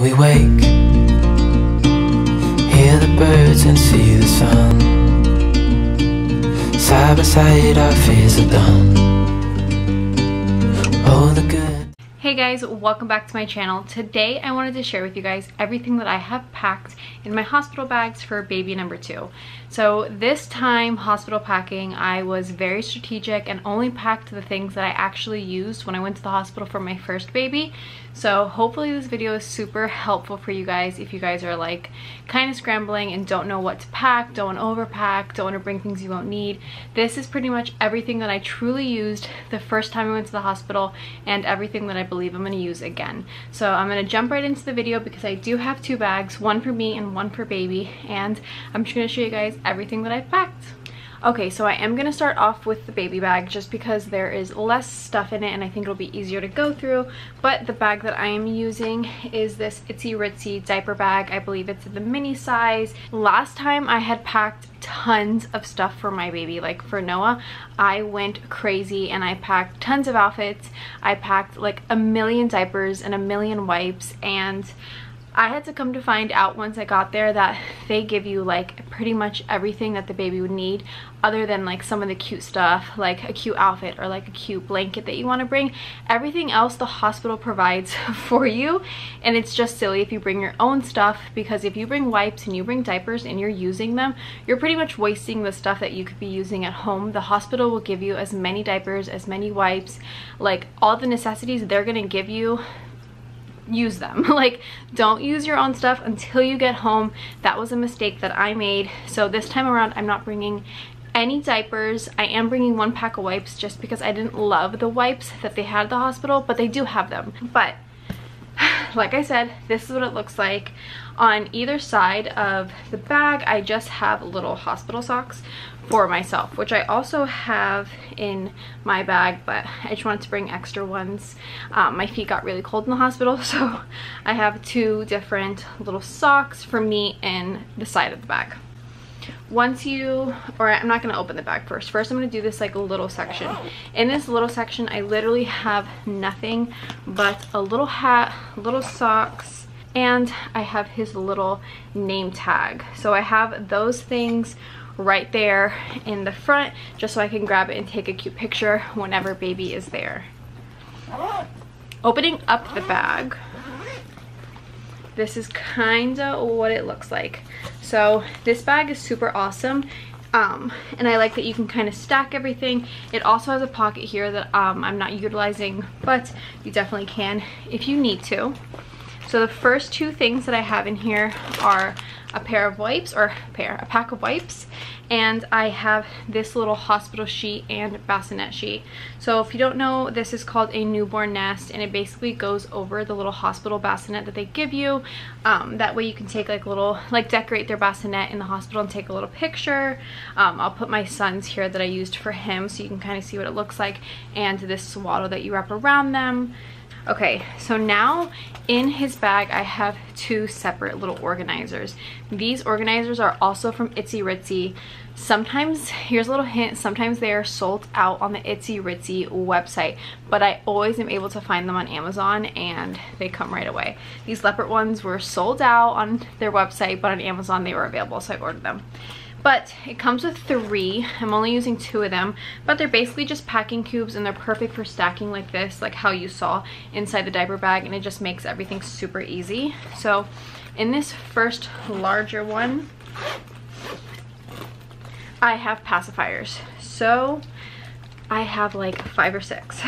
we wake, hear the birds and see the sun. Side by side our fears are done. Oh, the good. Hey guys, welcome back to my channel. Today I wanted to share with you guys everything that I have packed in my hospital bags for baby number 2. So this time hospital packing, I was very strategic and only packed the things that I actually used when I went to the hospital for my first baby. So hopefully this video is super helpful for you guys if you guys are like kind of scrambling and don't know what to pack, don't want to overpack, don't want to bring things you won't need. This is pretty much everything that I truly used the first time I went to the hospital and everything that I believe I'm going to use again. So I'm going to jump right into the video because I do have 2 bags, one for me and one for baby, and I'm just going to show you guys everything that I've packed. Okay, so I am going to start off with the baby bag just because there is less stuff in it and I think it'll be easier to go through. But the bag that I am using is this Itsy Ritsy diaper bag. I believe it's the mini size. Last time I had packed tons of stuff for my baby. Like for Noah, I went crazy and I packed tons of outfits. I packed like a million diapers and a million wipes, and I had to come to find out once I got there that they give you like pretty much everything that the baby would need, other than like some of the cute stuff, like a cute outfit or like a cute blanket that you want to bring. Everything else the hospital provides for you, and it's just silly if you bring your own stuff, because if you bring wipes and you bring diapers and you're using them, you're pretty much wasting the stuff that you could be using at home. The hospital will give you as many diapers, as many wipes, like all the necessities they're gonna give you. Use them. Like, don't use your own stuff until you get home. That was a mistake that I made. So this time around I'm not bringing any diapers. I am bringing 1 pack of wipes just because I didn't love the wipes that they had at the hospital, but they do have them. But like I said, this is what it looks like. On either side of the bag I just have little hospital socks for myself, which I also have in my bag, but I just wanted to bring extra ones. My feet got really cold in the hospital, so I have 2 different little socks for me in the side of the bag. Once you, or I'm not going to open the bag first. First I'm going to do this like a little section. In this little section I literally have nothing but a little hat, little socks, and I have his little name tag. So I have those things right there in the front just so I can grab it and take a cute picture whenever baby is there. Opening up the bag, this is kind of what it looks like. So this bag is super awesome, and I like that you can kind of stack everything. It also has a pocket here that I'm not utilizing, but you definitely can if you need to. So the first 2 things that I have in here are a pair of wipes, or a pack of wipes, and I have this little hospital sheet and bassinet sheet. So if you don't know, this is called a newborn nest, and it basically goes over the little hospital bassinet that they give you. That way you can take like little, like decorate their bassinet in the hospital and take a little picture. I'll put my son's here that I used for him so you can kind of see what it looks like, and this swaddle that you wrap around them. Okay, so now in his bag I have 2 separate little organizers. These organizers are also from Itsy Ritsy. Sometimes, here's a little hint, sometimes they are sold out on the Itsy Ritsy website, but I always am able to find them on Amazon and they come right away. These leopard ones were sold out on their website, but on Amazon they were available, so I ordered them. But it comes with 3. I'm only using 2 of them, but they're basically just packing cubes, and they're perfect for stacking like this, like how you saw inside the diaper bag, and it just makes everything super easy. So in this first larger one I have pacifiers. So I have like 5 or 6.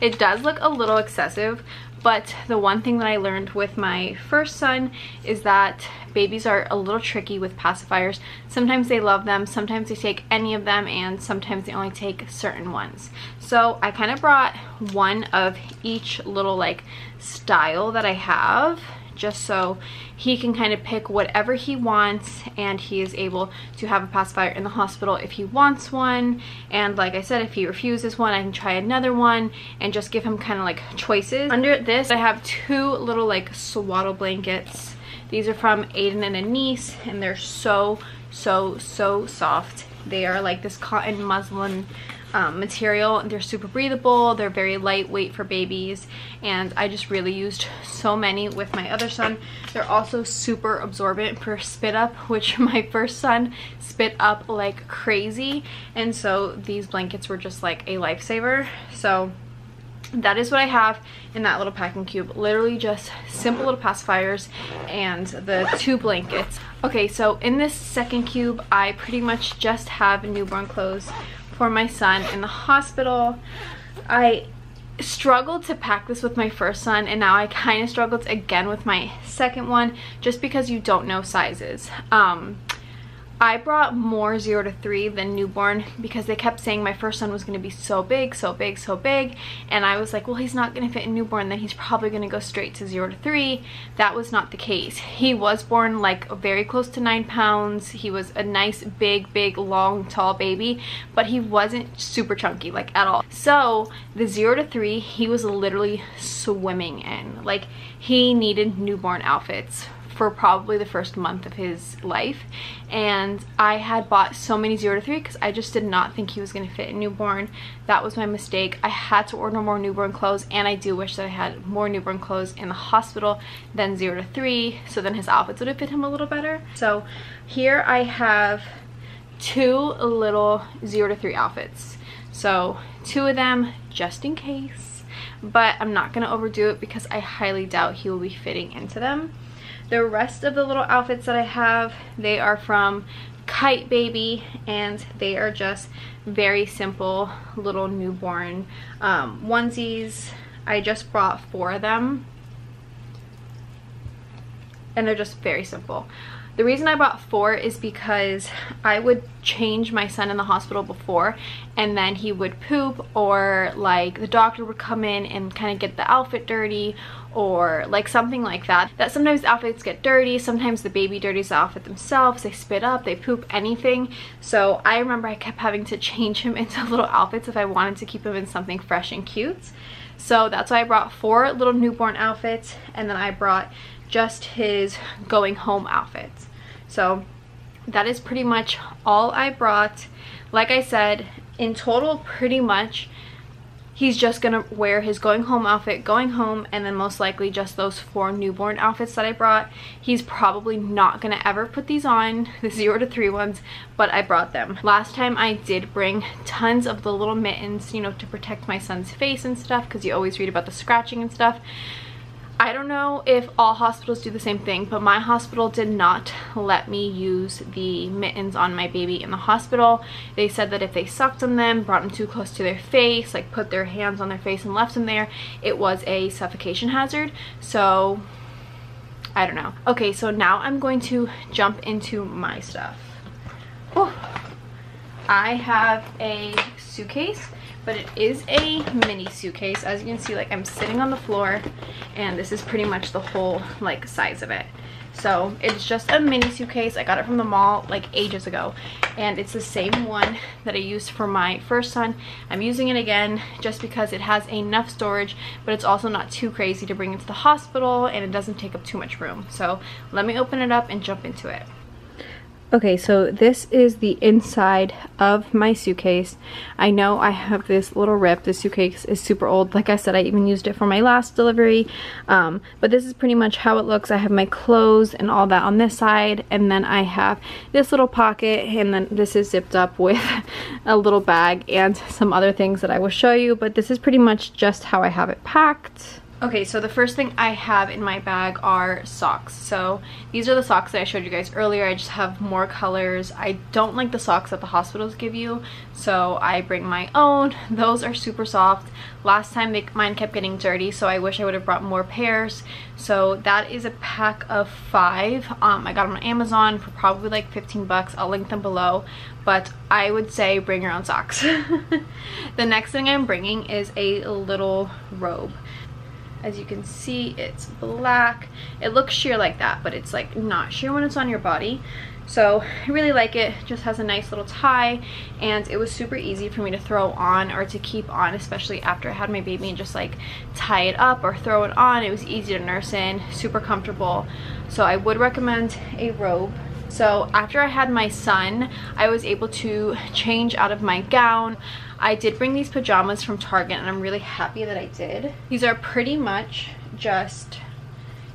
It does look a little excessive, but the one thing that I learned with my first son is that babies are a little tricky with pacifiers. Sometimes they love them, sometimes they take any of them, and sometimes they only take certain ones. So I kind of brought 1 of each little like style that I have, just so he can kind of pick whatever he wants, and he is able to have a pacifier in the hospital if he wants one. And like I said, if he refuses one, I can try another one and just give him kind of like choices. Under this I have 2 little like swaddle blankets. These are from Aiden and Anise, and they're so soft. They are like this cotton muslin material. They're super breathable, they're very lightweight for babies, and I just really used so many with my other son. They're also super absorbent for spit up, which my first son spit up like crazy, and so these blankets were just like a lifesaver. So that is what I have in that little packing cube. Literally just simple little pacifiers and the 2 blankets. Okay, so in this second cube, I pretty much just have newborn clothes for my son in the hospital. I struggled to pack this with my first son, and now I kind of struggled again with my second one, just because you don't know sizes. I brought more 0 to 3 than newborn because they kept saying my first son was going to be so big, so big, so big, and I was like, well, he's not going to fit in newborn, then he's probably going to go straight to 0 to 3. That was not the case. He was born like very close to 9 pounds. He was a nice big long tall baby, but he wasn't super chunky like at all. So the 0 to 3 he was literally swimming in. Like, he needed newborn outfits for probably the first month of his life, and I had bought so many 0 to 3 because I just did not think he was going to fit in newborn. That was my mistake. I had to order more newborn clothes, and I do wish that I had more newborn clothes in the hospital than 0 to 3, so then his outfits would have fit him a little better. So here I have 2 little 0 to 3 outfits, so 2 of them just in case, but I'm not going to overdo it because I highly doubt he will be fitting into them. The rest of the little outfits that I have, they are from Kite Baby, and they are just very simple little newborn onesies. I just brought 4 of them, and they're just very simple. The reason I bought 4 is because I would change my son in the hospital before, and then he would poop, or like the doctor would come in and kind of get the outfit dirty, or like something like that. That sometimes outfits get dirty, sometimes the baby dirties the outfit themselves, they spit up, they poop, anything. So I remember I kept having to change him into little outfits if I wanted to keep him in something fresh and cute. So that's why I brought 4 little newborn outfits, and then I brought just his going home outfits. So that is pretty much all I brought. Like I said, in total, pretty much he's just gonna wear his going home outfit going home, and then most likely just those 4 newborn outfits that I brought. He's probably not gonna ever put these on, the 0 to 3 ones, but I brought them. Last time I did bring tons of the little mittens, you know, to protect my son's face and stuff, because you always read about the scratching and stuff. I don't know if all hospitals do the same thing, but my hospital did not let me use the mittens on my baby in the hospital. They said that if they sucked on them, brought them too close to their face, like put their hands on their face and left them there, it was a suffocation hazard. So I don't know. Okay, so now I'm going to jump into my stuff. Whew. I have a suitcase, but it is a mini suitcase. As you can see, like, I'm sitting on the floor, and this is pretty much the whole like size of it. So it's just a mini suitcase. I got it from the mall like ages ago, and it's the same one that I used for my first son. I'm using it again just because it has enough storage, but it's also not too crazy to bring into the hospital, and it doesn't take up too much room. So let me open it up and jump into it. Okay, so this is the inside of my suitcase. I know I have this little rip. This suitcase is super old. Like I said, I even used it for my last delivery. But this is pretty much how it looks. I have my clothes and all that on this side, and then I have this little pocket, and then this is zipped up with a little bag and some other things that I will show you, but this is pretty much just how I have it packed. Okay, so the first thing I have in my bag are socks. So these are the socks that I showed you guys earlier. I just have more colors. I don't like the socks that the hospitals give you, so I bring my own. Those are super soft. Last time mine kept getting dirty, so I wish I would have brought more pairs. So that is a pack of 5. I got them on Amazon for probably like 15 bucks. I'll link them below, but I would say bring your own socks. The next thing I'm bringing is a little robe. As you can see, it's black. It looks sheer like that, but it's like not sheer when it's on your body. So I really like it. Just has a nice little tie, and it was super easy for me to throw on or to keep on, especially after I had my baby, and just like tie it up or throw it on. It was easy to nurse in, super comfortable. So I would recommend a robe. So after I had my son, I was able to change out of my gown. I did bring these pajamas from Target and I'm really happy that I did. These are pretty much just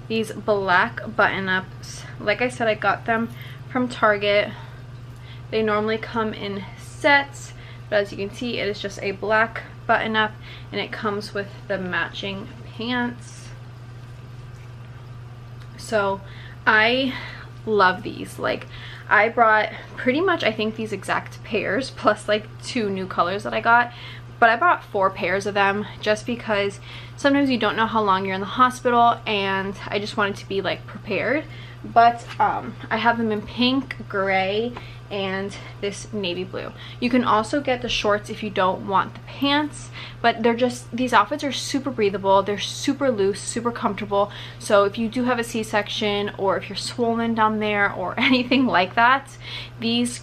these black button-ups. Like I said, I got them from Target. They normally come in sets, but as you can see, it is just a black button-up and it comes with the matching pants. So I love these. Like, I brought pretty much, I think, these exact pairs plus like 2 new colors that I got, but I bought 4 pairs of them just because sometimes you don't know how long you're in the hospital and I just wanted to be like prepared. But I have them in pink, gray, and this navy blue. You can also get the shorts if you don't want the pants, but they're just, these outfits are super breathable, they're super loose, super comfortable. So if you do have a C-section or if you're swollen down there or anything like that, these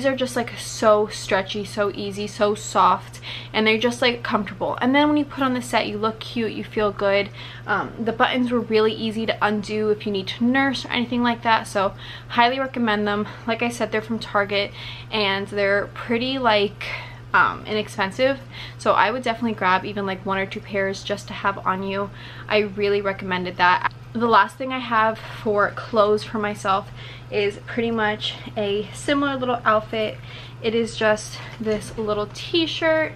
are just like so stretchy, so easy, so soft, and they're just like comfortable. And then when you put on the set, you look cute, you feel good. The buttons were really easy to undo if you need to nurse or anything like that, so highly recommend them. Like I said, they're from Target and they're pretty like inexpensive, so I would definitely grab even like 1 or 2 pairs just to have on you. I really recommended that. The last thing I have for clothes for myself is pretty much a similar little outfit. It is just this little t-shirt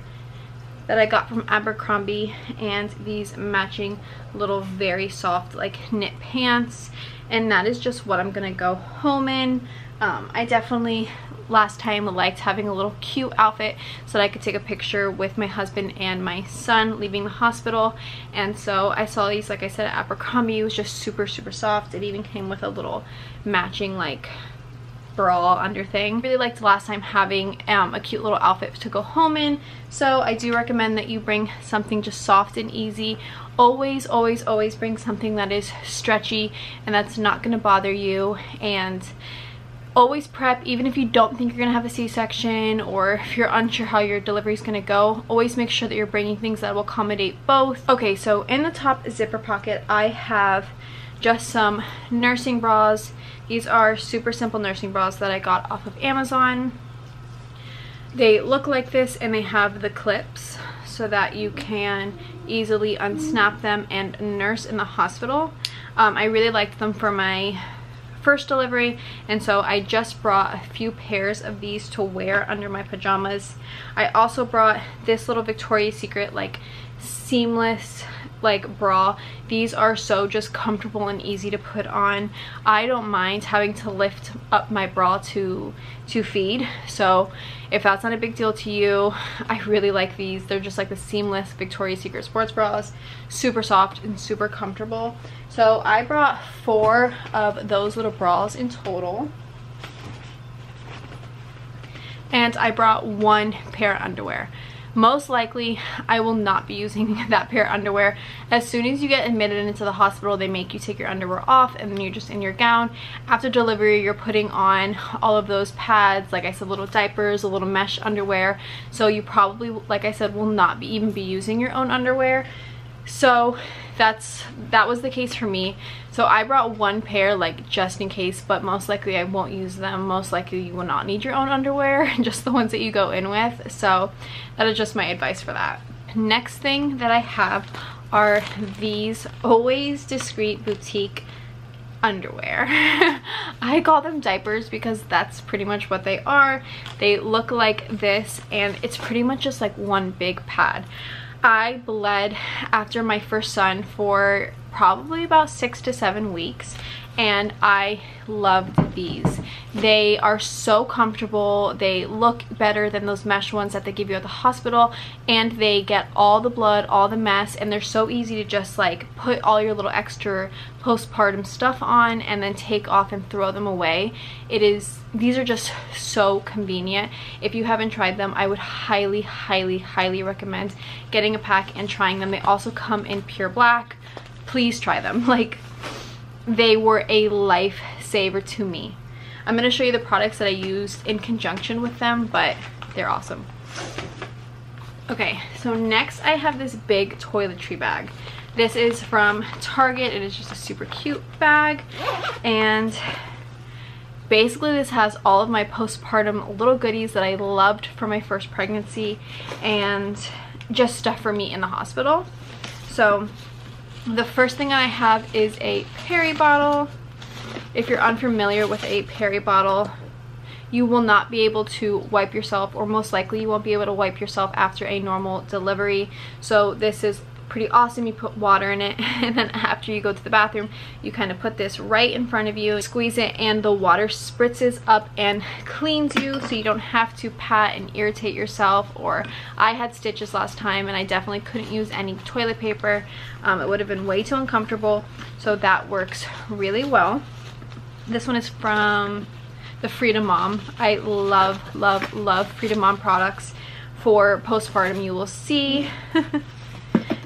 that I got from Abercrombie and these matching little very soft like knit pants, and that is just what I'm gonna go home in. I definitely last time liked having a little cute outfit so that I could take a picture with my husband and my son leaving the hospital, and so I saw these, like I said, at Abercrombie. It was just super soft. It even came with a little matching like bra under thing. Really liked last time having a cute little outfit to go home in, so I do recommend that you bring something just soft and easy. Always bring something that is stretchy and that's not going to bother you, and always prep. Even if you don't think you're gonna have a C-section or if you're unsure how your delivery is gonna go, always make sure that you're bringing things that will accommodate both. Okay, so in the top zipper pocket I have just some nursing bras. These are super simple nursing bras that I got off of Amazon. They look like this and they have the clips so that you can easily unsnap them and nurse in the hospital. I really liked them for my first delivery, and so I just brought a few pairs of these to wear under my pajamas. I also brought this little Victoria's Secret like seamless like bra. These are so just comfortable and easy to put on. I don't mind having to lift up my bra to feed, so if that's not a big deal to you, I really like these. They're just like the seamless Victoria's Secret sports bras, super soft and super comfortable. So I brought 4 of those little bras in total, and I brought 1 pair of underwear. Most likely I will not be using that pair of underwear. As soon as you get admitted into the hospital, they make you take your underwear off and then you're just in your gown. After delivery, you're putting on all of those pads, like I said, little diapers, a little mesh underwear, so you probably, like I said, will not even be using your own underwear. So that was the case for me. So I brought 1 pair like just in case, but most likely I won't use them. Most likely you will not need your own underwear, just the ones that you go in with. So that is just my advice for that. Next thing that I have are these Always Discreet Boutique underwear. I call them diapers because that's pretty much what they are. They look like this and it's pretty much just like one big pad. I bled after my first son for probably about 6 to 7 weeks and I loved these. They are so comfortable, they look better than those mesh ones that they give you at the hospital, and they get all the blood, all the mess, and they're so easy to just like put all your little extra postpartum stuff on and then take off and throw them away. These are just so convenient. If you haven't tried them, I would highly recommend getting a pack and trying them. They also come in pure black. Please try them. Like, they were a lifesaver to me. I'm going to show you the products that I used in conjunction with them, but they're awesome. Okay, so next I have this big toiletry bag. This is from Target. It is just a super cute bag, and Basically, this has all of my postpartum little goodies that I loved for my first pregnancy and just stuff for me in the hospital. So the first thing I have is a peri bottle. If you're unfamiliar with a peri bottle, you will not be able to wipe yourself, or most likely you won't be able to wipe yourself after a normal delivery. So this is pretty awesome. You put water in it, and then after you go to the bathroom, you kind of put this right in front of you, squeeze it, and the water spritzes up and cleans you, so you don't have to pat and irritate yourself. Or I had stitches last time and I definitely couldn't use any toilet paper. It would have been way too uncomfortable, so that works really well. This one is from the Freedom Mom. I love Freedom Mom products for postpartum, you will see.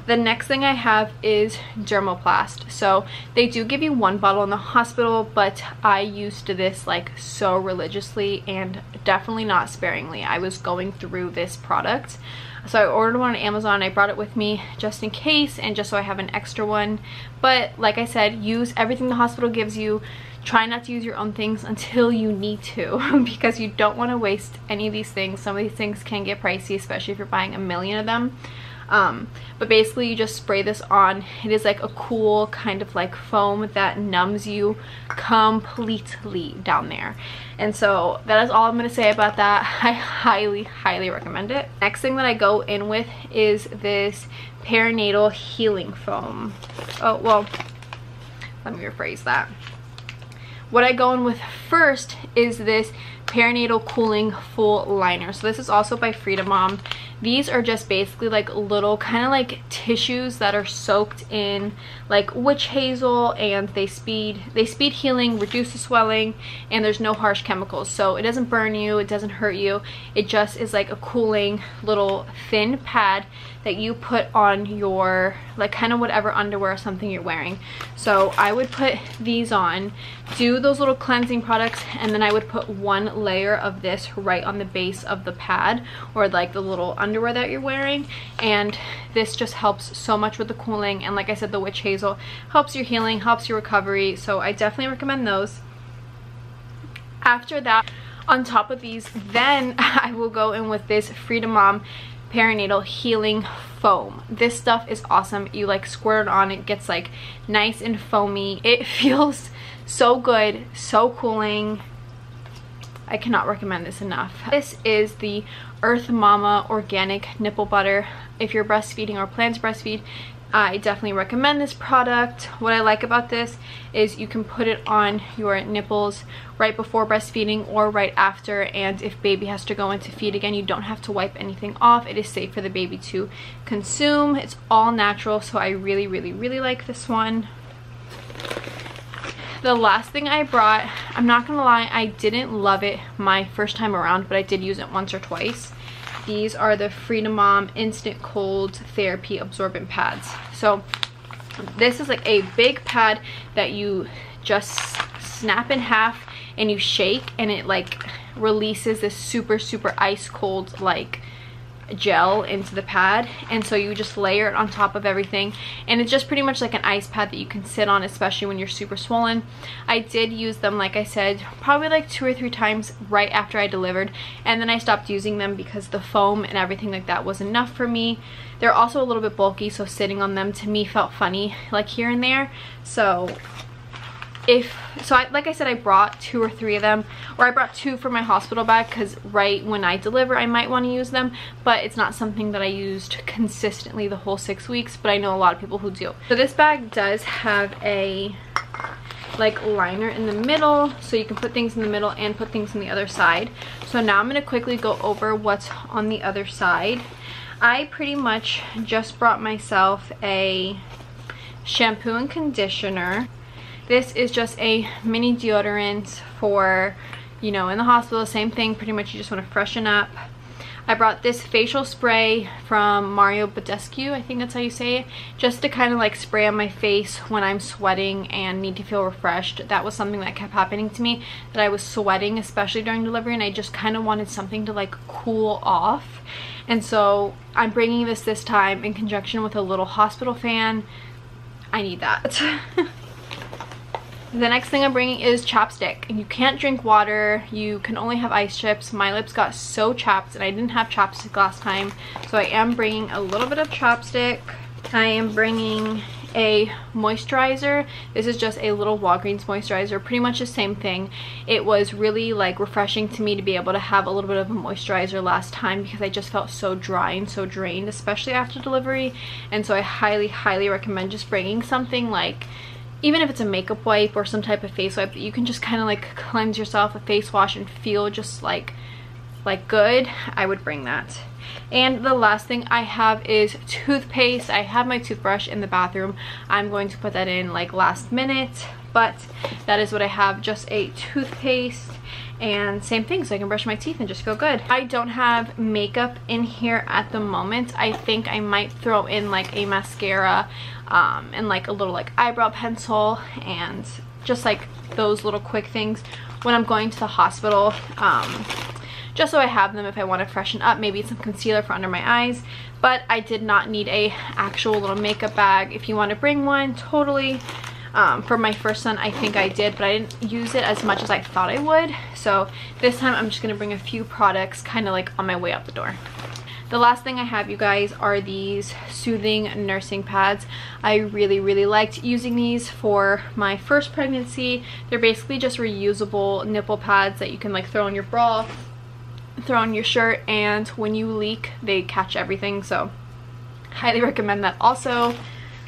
The next thing I have is Dermoplast. So they do give you one bottle in the hospital, but I used this like so religiously and definitely not sparingly. I was going through this product. So I ordered one on Amazon. I brought it with me just in case and just so I have an extra one. But like I said, use everything the hospital gives you. Try not to use your own things until you need to because you don't want to waste any of these things. Some of these things can get pricey, especially if you're buying a million of them. But basically you just spray this on. It is like a cool kind of like foam that numbs you completely down there. And so that is all I'm going to say about that. I highly recommend it. Next thing that I go in with is this perinatal healing foam. Oh, well, let me rephrase that. What I go in with first is this perinatal cooling full liner. So this is also by Freedom Mom. These are just basically like little kind of like tissues that are soaked in like witch hazel, and they speed healing, reduce the swelling, and there's no harsh chemicals. So it doesn't burn you, it doesn't hurt you. It just is like a cooling little thin pad that you put on your like kind of whatever underwear or something you're wearing. So I would put these on, do those little cleansing products, and then I would put one layer of this right on the base of the pad or like the little underwear that you're wearing, and this just helps so much with the cooling. And like I said, the witch hazel helps your healing, helps your recovery, so I definitely recommend those. After that, on top of these, then I will go in with this Freedom Mom perinatal healing foam. This stuff is awesome. You like squirt it on, it gets like nice and foamy. It feels so good, so cooling. I cannot recommend this enough. This is the Earth Mama organic nipple butter. If you're breastfeeding or plan to breastfeed, I definitely recommend this product. What I like about this is you can put it on your nipples right before breastfeeding or right after, and if baby has to go in to feed again, you don't have to wipe anything off. It is safe for the baby to consume. It's all natural, so I really like this one. The last thing I brought, I'm not gonna lie, I didn't love it my first time around, but I did use it once or twice. These are the Freedom Mom Instant Cold Therapy Absorbent Pads. So this is like a big pad that you just snap in half and you shake, and it like releases this super ice cold like gel into the pad, and so you just layer it on top of everything, and it's just pretty much like an ice pad that you can sit on, especially when you're super swollen. I did use them, like I said, probably like 2 or 3 times right after I delivered, and then I stopped using them because the foam and everything like that was enough for me. They're also a little bit bulky, so sitting on them to me felt funny like here and there. So like I said, I brought 2 or 3 of them, or I brought 2 for my hospital bag because right when I deliver I might want to use them, but it's not something that I used consistently the whole 6 weeks, but I know a lot of people who do. So this bag does have a like liner in the middle, so you can put things in the middle and put things on the other side. So now I'm going to quickly go over what's on the other side. I pretty much just brought myself a shampoo and conditioner. This is just a mini deodorant for, you know, in the hospital, same thing, pretty much you just want to freshen up. I brought this facial spray from Mario Badescu, I think that's how you say it, just to kind of like spray on my face when I'm sweating and need to feel refreshed. That was something that kept happening to me, that I was sweating, especially during delivery, and I just kind of wanted something to like cool off. And so I'm bringing this time in conjunction with a little hospital fan. I need that. The next thing I'm bringing is chapstick. You can't drink water, you can only have ice chips. My lips got so chapped and I didn't have chapstick last time, so I am bringing a little bit of chapstick. I am bringing a moisturizer. This is just a little Walgreens moisturizer, pretty much the same thing. It was really like refreshing to me to be able to have a little bit of a moisturizer last time because I just felt so dry and so drained, especially after delivery. And so I highly recommend just bringing something like, even if it's a makeup wipe or some type of face wipe, that you can just kind of like cleanse yourself, a face wash, and feel just like good. I would bring that. And the last thing I have is toothpaste. I have my toothbrush in the bathroom. I'm going to put that in like last minute, but that is what I have, just a toothpaste. And same thing, so I can brush my teeth and just feel good. I don't have makeup in here at the moment. I think I might throw in like a mascara and like a little like eyebrow pencil and just like those little quick things when I'm going to the hospital, just so I have them if I want to freshen up, maybe some concealer for under my eyes. But I did not need a actual little makeup bag. If you want to bring one, totally. For my first son, I think I did, but I didn't use it as much as I thought I would. So this time I'm just going to bring a few products kind of like on my way out the door. The last thing I have, you guys, are these soothing nursing pads. I really liked using these for my first pregnancy. They're basically just reusable nipple pads that you can like throw in your bra, throw on your shirt, and when you leak they catch everything. So highly recommend that also.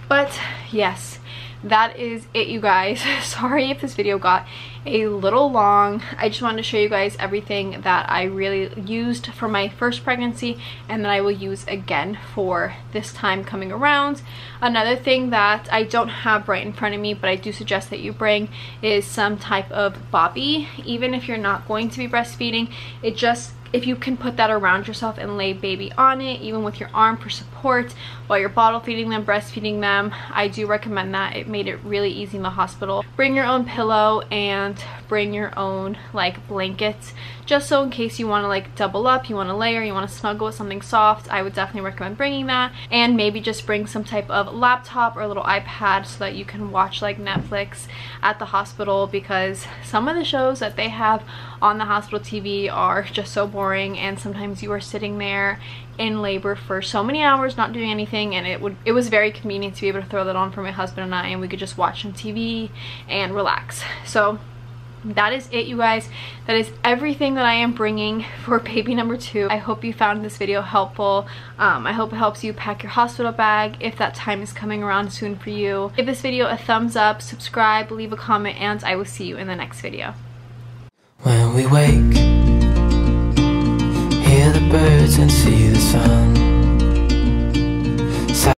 But yes, that is it, you guys. Sorry if this video got a little long. I just wanted to show you guys everything that I really used for my first pregnancy and that I will use again for this time coming around. Another thing that I don't have right in front of me, but I do suggest that you bring, is some type of bobby. Even if you're not going to be breastfeeding, it just, if you can put that around yourself and lay baby on it, even with your arm for support while you're bottle feeding them, breastfeeding them, I do recommend that. It made it really easy in the hospital. Bring your own pillow and bring your own like blankets, just so in case you want to like double up, you want to layer, you want to snuggle with something soft. I would definitely recommend bringing that. And maybe just bring some type of laptop or a little iPad so that you can watch like Netflix at the hospital, because some of the shows that they have on the hospital TV are just so boring, and sometimes you are sitting there in labor for so many hours not doing anything, and it was very convenient to be able to throw that on for my husband and I, and we could just watch some TV and relax. So that is it, you guys. That is everything that I am bringing for baby number 2. I hope you found this video helpful. I hope it helps you pack your hospital bag if that time is coming around soon for you. Give this video a thumbs up, subscribe, leave a comment, and I will see you in the next video. When we wake, hear the birds and see the sun.